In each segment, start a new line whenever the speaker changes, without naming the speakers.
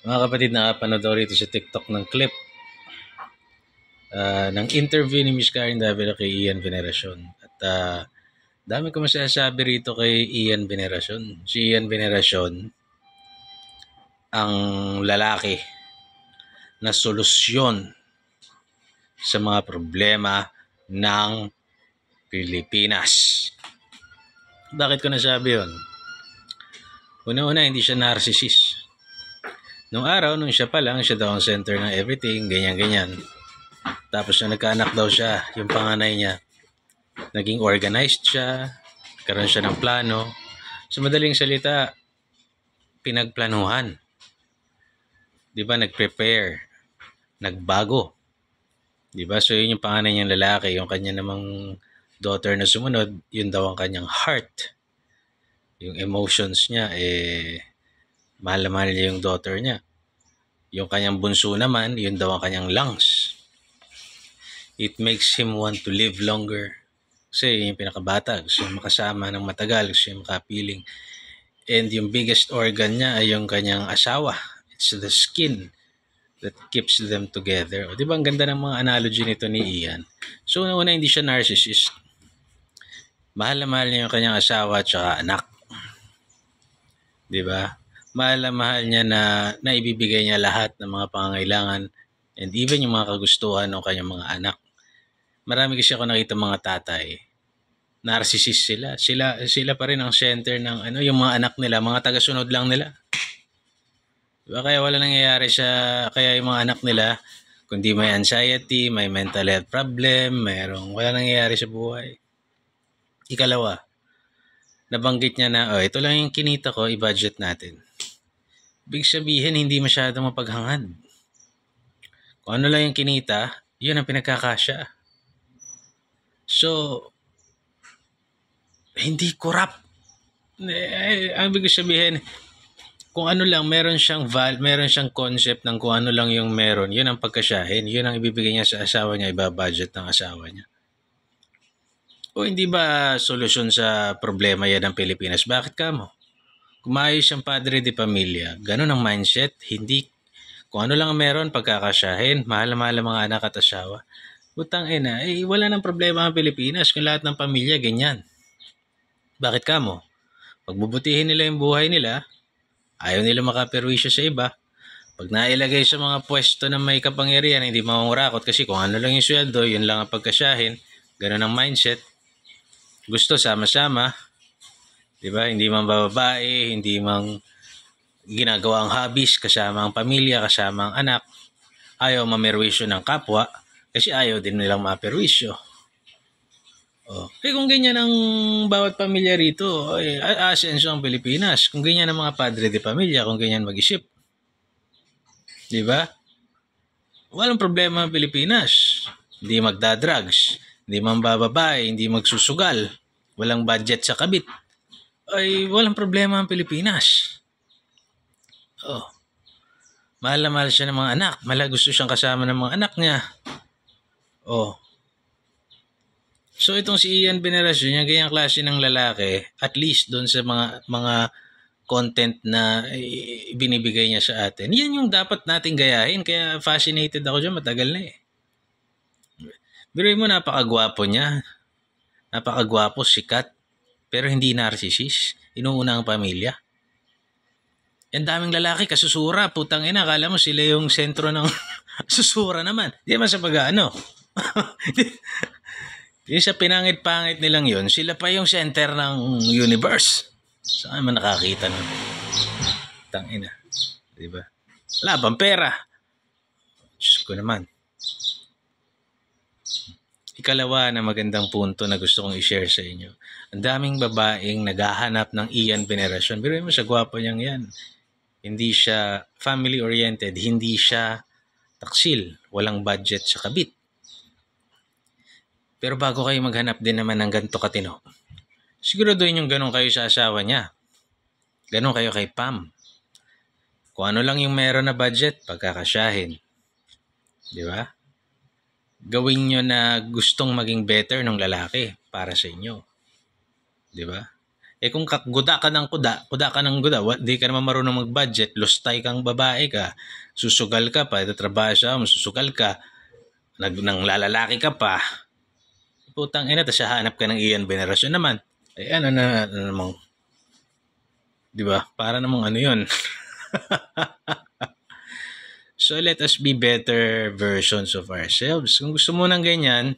Mga kapatid, nakapanood ako rito sa TikTok ng clip ng interview ni Miss Karen Davila kay Ian Veneracion. At dami ko masasabi rito kay Ian Veneracion. Si Ian Veneracion, ang lalaki na solusyon sa mga problema ng Pilipinas. Bakit ko nasabi yun? Una-una, hindi siya narcissist. Nung araw, nung siya pa lang, siya daw ang center ng everything, ganyan-ganyan. Tapos nung nagkaanak daw siya, yung panganay niya, naging organized siya, karoon siya ng plano. Sa madaling salita, pinagplanuhan. Di ba, nag-prepare, nagbago. Di ba? So yun yung panganay niyang lalaki, yung kanya namang daughter na sumunod, yun daw ang kanyang heart. Yung emotions niya, mahal na mahal niya yung daughter niya. Yung kanyang bunso naman, yun daw ang kanyang lungs. It makes him want to live longer. Kasi yung pinakabata, gusto yung makasama ng matagal, gusto yung makapiling. And yung biggest organ niya ay yung kanyang asawa. It's the skin that keeps them together. O, di ba ang ganda ng mga analogy nito ni Ian? So, una hindi siya narcissist. Mahal na mahal niya yung kanyang asawa at saka anak. Di ba? Mahal na mahal niya na naibibigay niya lahat ng mga pangangailangan and even yung mga kagustuhan ng kanyang mga anak. Marami kasi ako nakita mga tatay, narcissist sila. Sila pa rin ang center ng yung mga anak nila, mga tagasunod lang nila. Diba? Kaya wala nangyayari kaya yung mga anak nila, kundi may anxiety, may mental health problem, wala nangyayari sa buhay. Ikalawa, nabanggit niya na, ito lang yung kinita ko, i-budget natin. Ibig sabihin, hindi masyadong mapaghangad. Kung ano lang yung kinita, yun ang pinagkakasya. So, hindi corrupt. Ang ibig sabihin, kung ano lang, meron siyang concept ng kung ano lang yung meron, yun ang pagkasyahin, yun ang ibibigay niya sa asawa niya, ibabudget ng asawa niya. O hindi ba solusyon sa problema yan ng Pilipinas? Bakit ka mo? Kung maayos siyang padre de pamilya, ganun ang mindset, hindi, kung ano lang meron, pagkakasyahin, mahal na mahal ang mga anak at asawa. Utang ina, wala nang problema ang Pilipinas kung lahat ng pamilya ganyan. Bakit ka mo? Pagbubutihin nila yung buhay nila, ayaw nila makaperwisyo sa iba. Pag nailagay sa mga pwesto na may kapangyarihan, hindi mangungurakot kasi kung ano lang yung sweldo, yun lang ang pagkasyahin. Ganun ang mindset. Gusto sama-sama. Diba? Hindi man bababae, hindi man ginagawa ang hobbies, kasama ang pamilya, kasama ang anak. Ayaw mamerwisyo ng kapwa kasi ayaw din nilang maperwisyo. Kung ganyan ang bawat pamilya rito, asenso ang Pilipinas. Kung ganyan ang mga padre de pamilya, kung ganyan mag-isip. Di ba? Walang problema ang Pilipinas. Hindi magdadrugs, hindi mambababae, hindi magsusugal, walang budget sa kabit. Walang problema ang Pilipinas. Mahal na mahal siya ng mga anak. Gusto siyang kasama ng mga anak niya. So itong si Ian Veneracion, yung ganyang klase ng lalaki, at least doon sa mga content na binibigay niya sa atin, yan yung dapat nating gayahin. Kaya fascinated ako dyan, matagal na Biruin mo, napakagwapo niya. Napakagwapo, sikat, pero hindi narcissist. Inuuna ang pamilya. Yan daming lalaki, kasusura, putang ina, akala mo sila yung sentro ng susura naman. Di naman sa pag-ano. Yung sa pinangit-pangit nilang yun, sila pa yung center ng universe. Saan man nakakita nun? Tangina. Diba? Wala bang pera? Diyos ko naman. Ikalawa na magandang punto na gusto kong i-share sa inyo. Ang daming babaeng naghahanap ng Ian Veneracion. Pero mo sa gwapo niyang yan. Hindi siya family-oriented. Hindi siya taksil. Walang budget sa kabit. Pero bago kayo maghanap din naman ng ganito katino, siguraduhin yung ganun kayo sa asawa niya. Ganun kayo kay Pam. Kung ano lang yung meron na budget, pagkakasyahin. Di ba? Gawin nyo na gustong maging better ng lalaki para sa inyo. Di ba? Kung kuda ka ng kuda ka ng kuda, di ka naman marunong mag-budget, lustay kang babae ka, susugal ka pa, trabaho siya, masusugal ka, nang lalalaki ka pa, putang ina, tapos hanap ka ng Ian Veneracion naman. Ano namang, di ba? Para namang ano yun. So let us be better versions of ourselves. Kung gusto mo ng ganyan,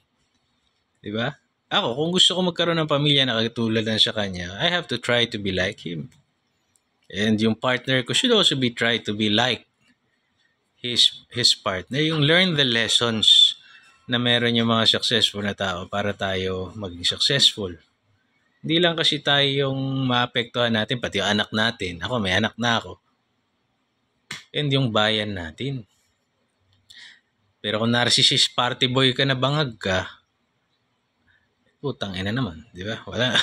di ba? Ako, kung gusto ko magkaroon ng pamilya na katulad ng sa kanya, I have to try to be like him. And yung partner ko should also be try to be like his partner. Yung learn the lessons na meron yung mga successful na tao para tayo maging successful. Hindi lang kasi tayo yung maapektuhan natin, pati yung anak natin. Ako, may anak na ako. And yung bayan natin. Pero kung narcissist party boy ka na bangag ka, putang ina naman, di ba? Wala.